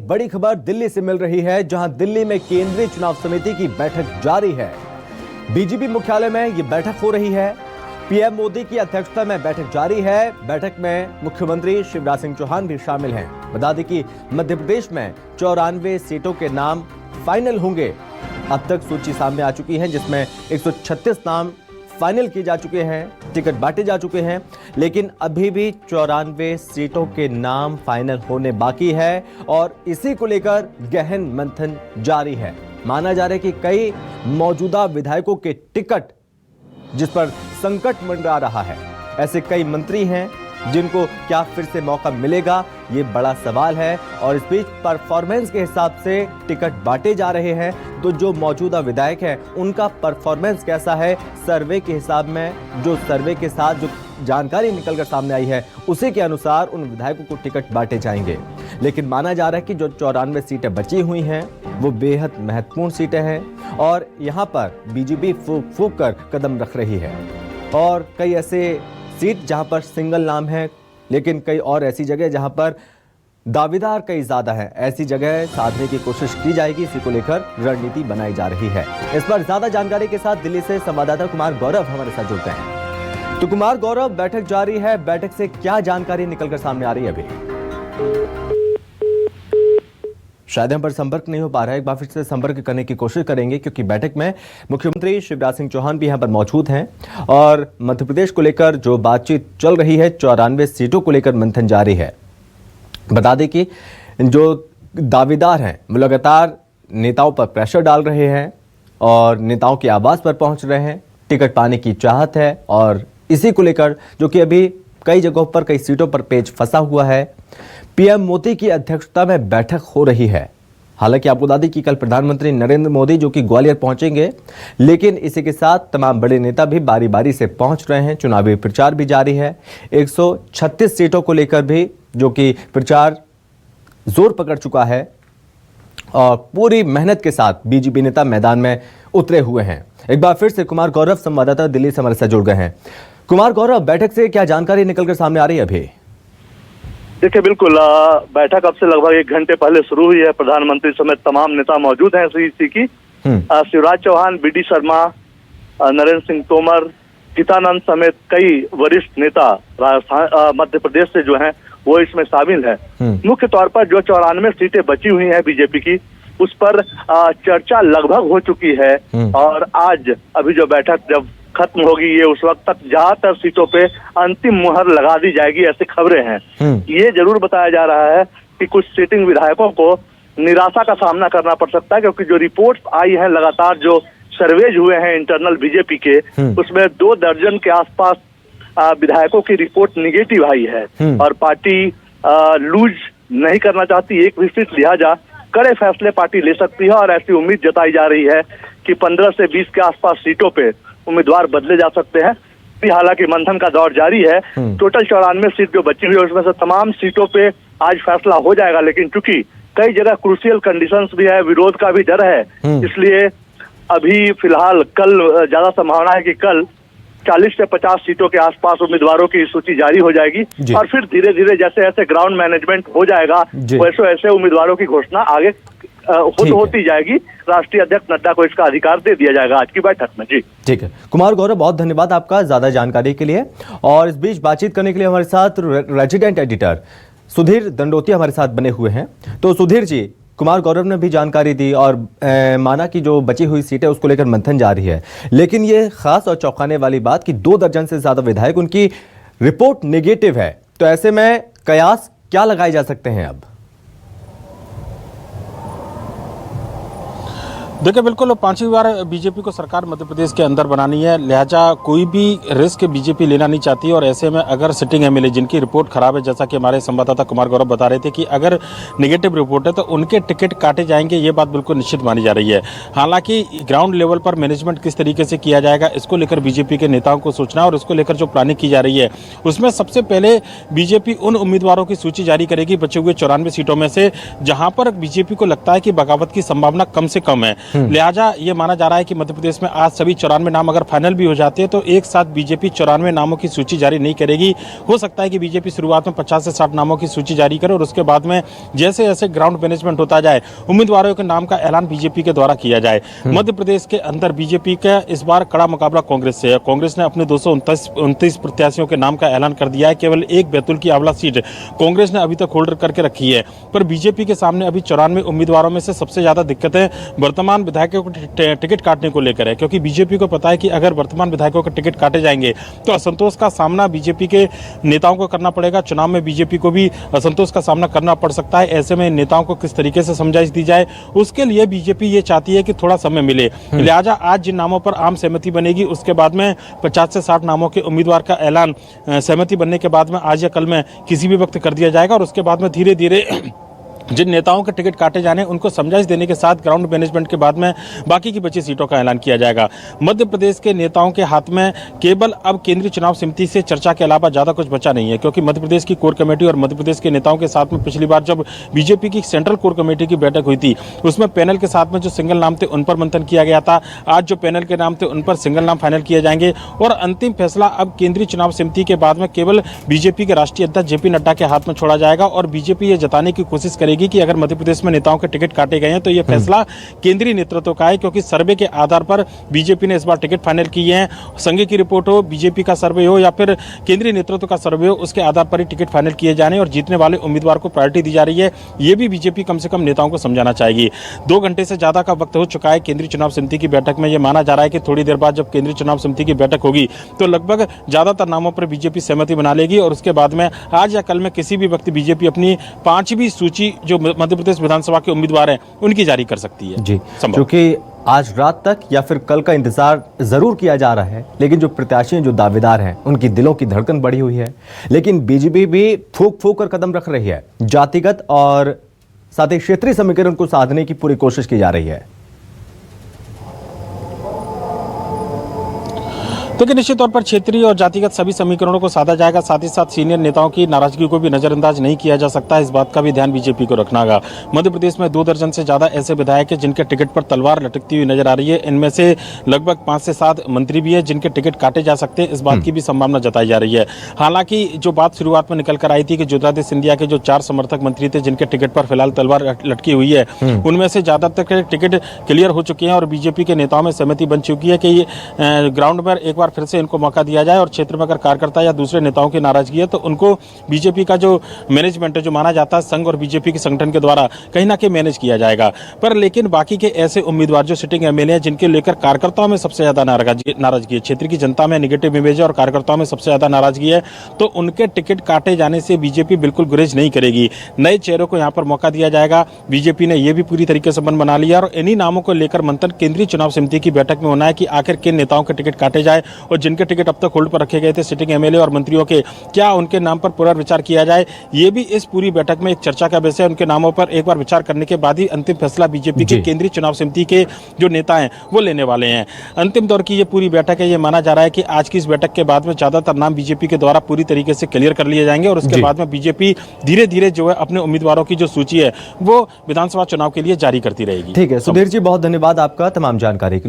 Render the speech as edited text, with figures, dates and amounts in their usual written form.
बड़ी खबर दिल्ली से मिल रही है, जहां दिल्ली में केंद्रीय चुनाव समिति की बैठक जारी है। बीजेपी मुख्यालय में यह बैठक हो रही है। पीएम मोदी की अध्यक्षता में बैठक जारी है। बैठक में मुख्यमंत्री शिवराज सिंह चौहान भी शामिल हैं। बता दें कि मध्य प्रदेश में 94 सीटों के नाम फाइनल होंगे। अब तक सूची सामने आ चुकी है, जिसमें 136 नाम फाइनल किए जा चुके हैं, टिकट बांटे जा चुके हैं, लेकिन अभी भी 94 सीटों के नाम फाइनल होने बाकी है और इसी को लेकर गहन मंथन जारी है। माना जा रहा है कि कई मौजूदा विधायकों के टिकट जिस पर संकट मंडरा रहा है, ऐसे कई मंत्री हैं जिनको क्या फिर से मौका मिलेगा, ये बड़ा सवाल है। और इस बीच परफॉर्मेंस के हिसाब से टिकट बांटे जा रहे हैं, तो जो मौजूदा विधायक हैं उनका परफॉर्मेंस कैसा है, सर्वे के हिसाब में, जो सर्वे के साथ जो जानकारी निकलकर सामने आई है उसी के अनुसार उन विधायकों को टिकट बांटे जाएंगे। लेकिन माना जा रहा है कि जो 94 सीटें बची हुई हैं वो बेहद महत्वपूर्ण सीटें हैं और यहाँ पर बीजेपी फूंक फूंक कर कदम रख रही है। और कई ऐसे सीट जहां पर सिंगल नाम है, लेकिन कई और ऐसी जगह जहां पर दावेदार कई ज्यादा हैं, ऐसी जगह साधने की कोशिश की जाएगी। इसी को लेकर रणनीति बनाई जा रही है। इस पर ज्यादा जानकारी के साथ दिल्ली से संवाददाता कुमार गौरव हमारे साथ जुड़ते हैं। तो कुमार गौरव, बैठक जारी है, बैठक से क्या जानकारी निकलकर सामने आ रही है? अभी शायद हम पर संपर्क नहीं हो पा रहा है, एक बार फिर से संपर्क करने की कोशिश करेंगे, क्योंकि बैठक में मुख्यमंत्री शिवराज सिंह चौहान भी यहां पर मौजूद हैं और मध्य प्रदेश को लेकर जो बातचीत चल रही है, 94 सीटों को लेकर मंथन जारी है। बता दें कि जो दावेदार हैं वो लगातार नेताओं पर प्रेशर डाल रहे हैं और नेताओं के आवास पर पहुंच रहे हैं, टिकट पाने की चाहत है। और इसी को लेकर जो कि अभी कई जगहों पर, कई सीटों पर पेच फंसा हुआ है। पीएम मोदी की अध्यक्षता में बैठक हो रही है। हालांकि आपको बता दें कि कल प्रधानमंत्री नरेंद्र मोदी जो कि ग्वालियर पहुंचेंगे, लेकिन इसी के साथ तमाम बड़े नेता भी बारी बारी से पहुंच रहे हैं। चुनावी प्रचार भी जारी है। 136 सीटों को लेकर भी जो कि प्रचार जोर पकड़ चुका है और पूरी मेहनत के साथ बीजेपी नेता मैदान में उतरे हुए हैं। एक बार फिर से कुमार गौरव, संवाददाता दिल्ली से हमारे साथ जुड़ गए हैं। कुमार गौरव, बैठक से क्या जानकारी निकलकर सामने आ रही है अभी? देखिए, बिल्कुल बैठक अब से लगभग 1 घंटे पहले शुरू हुई है। प्रधानमंत्री समेत तमाम नेता मौजूद हैं सीसी की। शिवराज चौहान, बीडी शर्मा, नरेंद्र सिंह तोमर, गीतानंद समेत कई वरिष्ठ नेता राजस्थान, मध्य प्रदेश से जो हैं वो इसमें शामिल है। मुख्य तौर पर जो 94 सीटें बची हुई हैं बीजेपी की, उस पर चर्चा लगभग हो चुकी है और आज अभी जो बैठक जब खत्म होगी, ये उस वक्त तक ज्यादातर सीटों पे अंतिम मुहर लगा दी जाएगी, ऐसी खबरें हैं। ये जरूर बताया जा रहा है कि कुछ सिटिंग विधायकों को निराशा का सामना करना पड़ सकता है, क्योंकि जो रिपोर्ट्स आई हैं लगातार, जो सर्वेज हुए हैं इंटरनल बीजेपी के, उसमें 2 दर्जन के आसपास विधायकों की रिपोर्ट निगेटिव आई है और पार्टी लूज नहीं करना चाहती एक भी सीट, लिहाजा कड़े फैसले पार्टी ले सकती है और ऐसी उम्मीद जताई जा रही है कि 15 से 20 के आसपास सीटों पे उम्मीदवार बदले जा सकते हैं। हालांकि मंथन का दौर जारी है। टोटल 94 सीट जो बची हुई है उसमें से तमाम सीटों पे आज फैसला हो जाएगा, लेकिन चूंकि कई जगह क्रूशियल कंडीशंस भी है, विरोध का भी डर है, इसलिए अभी फिलहाल कल ज्यादा संभावना है कि कल 40 से 50 सीटों के आसपास उम्मीदवारों की सूची जारी हो जाएगी और फिर धीरे धीरे जैसे ऐसे ग्राउंड मैनेजमेंट हो जाएगा वैसे ऐसे उम्मीदवारों की घोषणा आगे होती जाएगी। राष्ट्रीय अध्यक्ष नड्डा को इसका अधिकार दे दिया जाएगा आज की बैठक में। जी ठीक है कुमार गौरव, बहुत धन्यवाद आपका ज्यादा जानकारी के लिए। और इस बीच बातचीत करने के लिए हमारे साथ रेजिडेंट एडिटर सुधीर दंडोतिया हमारे साथ बने हुए हैं। तो सुधीर जी, कुमार गौरव ने भी जानकारी दी और माना कि जो बची हुई सीटें उसको लेकर मंथन जारी है, लेकिन ये खास और चौंकाने वाली बात कि 2 दर्जन से ज्यादा विधायक, उनकी रिपोर्ट नेगेटिव है। तो ऐसे में कयास क्या लगाए जा सकते हैं अब? देखिए, बिल्कुल 5वीं बार बीजेपी को सरकार मध्य प्रदेश के अंदर बनानी है, लिहाजा कोई भी रिस्क बीजेपी लेना नहीं चाहती। और ऐसे में अगर सिटिंग एमएलए जिनकी रिपोर्ट खराब है, जैसा कि हमारे संवाददाता कुमार गौरव बता रहे थे कि अगर नेगेटिव रिपोर्ट है तो उनके टिकट काटे जाएंगे, ये बात बिल्कुल निश्चित मानी जा रही है। हालांकि ग्राउंड लेवल पर मैनेजमेंट किस तरीके से किया जाएगा, इसको लेकर बीजेपी के नेताओं को सोचना है और इसको लेकर जो प्लानिंग की जा रही है उसमें सबसे पहले बीजेपी उन उम्मीदवारों की सूची जारी करेगी बचे हुए 94 सीटों में से जहां पर बीजेपी को लगता है कि बगावत की संभावना कम से कम है। लिहाजा ये माना जा रहा है कि मध्य प्रदेश में आज सभी 94 नाम अगर फाइनल भी हो जाते हैं तो एक साथ बीजेपी 94 नामों की सूची जारी नहीं करेगी। हो सकता है कि बीजेपी शुरुआत में 50 से 60 नामों की सूची जारी करे और उसके बाद में जैसे जैसे ग्राउंड मैनेजमेंट होता जाए उम्मीदवारों के नाम का ऐलान बीजेपी के द्वारा किया जाए। मध्य प्रदेश के अंदर बीजेपी का इस बार कड़ा मुकाबला कांग्रेस से है। कांग्रेस ने अपने 229 प्रत्याशियों के नाम का ऐलान कर दिया है। केवल एक बैतूल की आंवला सीट कांग्रेस ने अभी तक होल्ड करके रखी है, पर बीजेपी के सामने अभी 94 उम्मीदवारों में से सबसे ज्यादा दिक्कतें वर्तमान विधायकों को टिकट काटने को लेकर है, क्योंकि बीजेपी को पता है कि अगर वर्तमान विधायकों के टिकट काटे जाएंगे तो असंतोष का सामना बीजेपी के नेताओं को करना पड़ेगा। चुनाव में बीजेपी को भी असंतोष का सामना करना पड़ सकता है। ऐसे में नेताओं को किस तरीके से समझाइश दी जाए, उसके लिए बीजेपी ये चाहती है कि थोड़ा समय मिले। लिहाजा आज जिन नामों पर आम सहमति बनेगी उसके बाद में 50 से 60 नामों के उम्मीदवार का ऐलान सहमति बनने के बाद में आज या कल में किसी भी वक्त कर दिया जाएगा और उसके बाद में धीरे धीरे जिन नेताओं के टिकट काटे जाने उनको समझाइश देने के साथ ग्राउंड मैनेजमेंट के बाद में बाकी की बची सीटों का ऐलान किया जाएगा। मध्य प्रदेश के नेताओं के हाथ में केवल अब केंद्रीय चुनाव समिति से चर्चा के अलावा ज्यादा कुछ बचा नहीं है, क्योंकि मध्य प्रदेश की कोर कमेटी और मध्य प्रदेश के नेताओं के साथ में पिछली बार जब बीजेपी की सेंट्रल कोर कमेटी की बैठक हुई थी उसमें पैनल के साथ में जो सिंगल नाम थे उन पर मंथन किया गया था। आज जो पैनल के नाम थे उन पर सिंगल नाम फाइनल किए जाएंगे और अंतिम फैसला अब केंद्रीय चुनाव समिति के बाद में केवल बीजेपी के राष्ट्रीय अध्यक्ष जेपी नड्डा के हाथ में छोड़ा जाएगा और बीजेपी ये जताने की कोशिश करेगी कि अगर मध्य प्रदेश में नेताओं के टिकट काटे गए हैं तो यह फैसला केंद्रीय नेतृत्व का है, क्योंकि सर्वे के आधार पर बीजेपी ने इस बार टिकट फाइनल किए हैं। संघ की रिपोर्ट हो, बीजेपी का सर्वे हो या फिर केंद्रीय नेतृत्व का सर्वे हो, उसके आधार पर ही टिकट फाइनल किए जाने और जीतने वाले उम्मीदवार को प्रायोरिटी दी जा रही है। यह भी बीजेपी कम से कम नेताओं को समझाना चाहेगी। 2 घंटे से ज्यादा का वक्त हो चुका है केंद्रीय चुनाव समिति की बैठक में। यह माना जा रहा है कि थोड़ी देर बाद जब केंद्रीय चुनाव समिति की बैठक होगी तो लगभग ज्यादातर नामों पर बीजेपी सहमति बना लेगी और उसके बाद में आज या कल में किसी भी वक्त बीजेपी अपनी 5वीं सूची जो मध्य प्रदेश विधानसभा के उम्मीदवार हैं उनकी जारी कर सकती है। जी, क्योंकि आज रात तक या फिर कल का इंतजार जरूर किया जा रहा है, लेकिन जो प्रत्याशी जो दावेदार हैं उनकी दिलों की धड़कन बढ़ी हुई है। लेकिन बीजेपी भी फूंक फूंक कर कदम रख रही है, जातिगत और साथ ही क्षेत्रीय समीकरण को साधने की पूरी कोशिश की जा रही है। तो निश्चित तौर पर क्षेत्रीय और जातिगत सभी समीकरणों को साधा जाएगा। साथ ही साथ सीनियर नेताओं की नाराजगी को भी नजरअंदाज नहीं किया जा सकता। इस बात का भी ध्यान बीजेपी को रखना होगा। मध्य प्रदेश में 2 दर्जन से ज्यादा ऐसे विधायक हैं जिनके टिकट पर तलवार लटकती हुई नजर आ रही है। इनमें से लगभग 5 से 7 मंत्री भी है जिनके टिकट काटे जा सकते हैं। इस बात की भी संभावना जताई जा रही है। हालांकि जो बात शुरुआत में निकल कर आई थी कि ज्योतिरादित्य सिंधिया के जो 4 समर्थक मंत्री थे जिनके टिकट पर फिलहाल तलवार लटकी हुई है, उनमें से ज्यादातर के टिकट क्लियर हो चुके हैं और बीजेपी के नेताओं में सहमति बन चुकी है कि ग्राउंड पर एक बार फिर से इनको मौका दिया जाए और क्षेत्र में अगर कार्यकर्ता या दूसरे नेताओं की नाराजगी है तो उनको बीजेपी का जो मैनेजमेंट है, जो माना जाता है संघ और बीजेपी के संगठन के द्वारा कहीं ना कहीं मैनेज किया जाएगा। पर लेकिन बाकी के ऐसे उम्मीदवार जो सिटिंग एमएलए हैं जिनके लेकर कार्यकर्ताओं में सबसे ज्यादा नाराजगी है, क्षेत्र की जनता में निगेटिव इमेज है और कार्यकर्ताओं में सबसे ज्यादा नाराजगी है, तो उनके टिकट काटे जाने से बीजेपी बिल्कुल गुरेज नहीं करेगी। नए चेहरों को यहाँ पर मौका दिया जाएगा। बीजेपी ने यह भी पूरी तरीके से मन बना लिया और इन्हीं नामों को लेकर मंथन केंद्रीय चुनाव समिति की बैठक में होना है कि आखिर किन नेताओं के टिकट काटे जाए और जिनके टिकट अब तक होल्ड पर रखे गए थे सिटिंग एमएलए और मंत्रियों के, क्या उनके नाम पर पुनर्विचार किया जाए। ये भी इस पूरी बैठक में एक चर्चा का विषय है। उनके नामों पर एक बार विचार करने के बाद ही अंतिम फैसला बीजेपी के केंद्रीय चुनाव समिति के जो नेता हैं वो लेने वाले हैं। अंतिम दौर की ये पूरी बैठक है। ये माना जा रहा है कि आज की इस बैठक के बाद में ज्यादातर नाम बीजेपी के द्वारा पूरी तरीके से क्लियर कर लिए जाएंगे और उसके बाद में बीजेपी धीरे धीरे जो है अपने उम्मीदवारों की जो सूची है वो विधानसभा चुनाव के लिए जारी करती रहेगी। ठीक है सुधीर जी, बहुत धन्यवाद आपका तमाम जानकारी के लिए।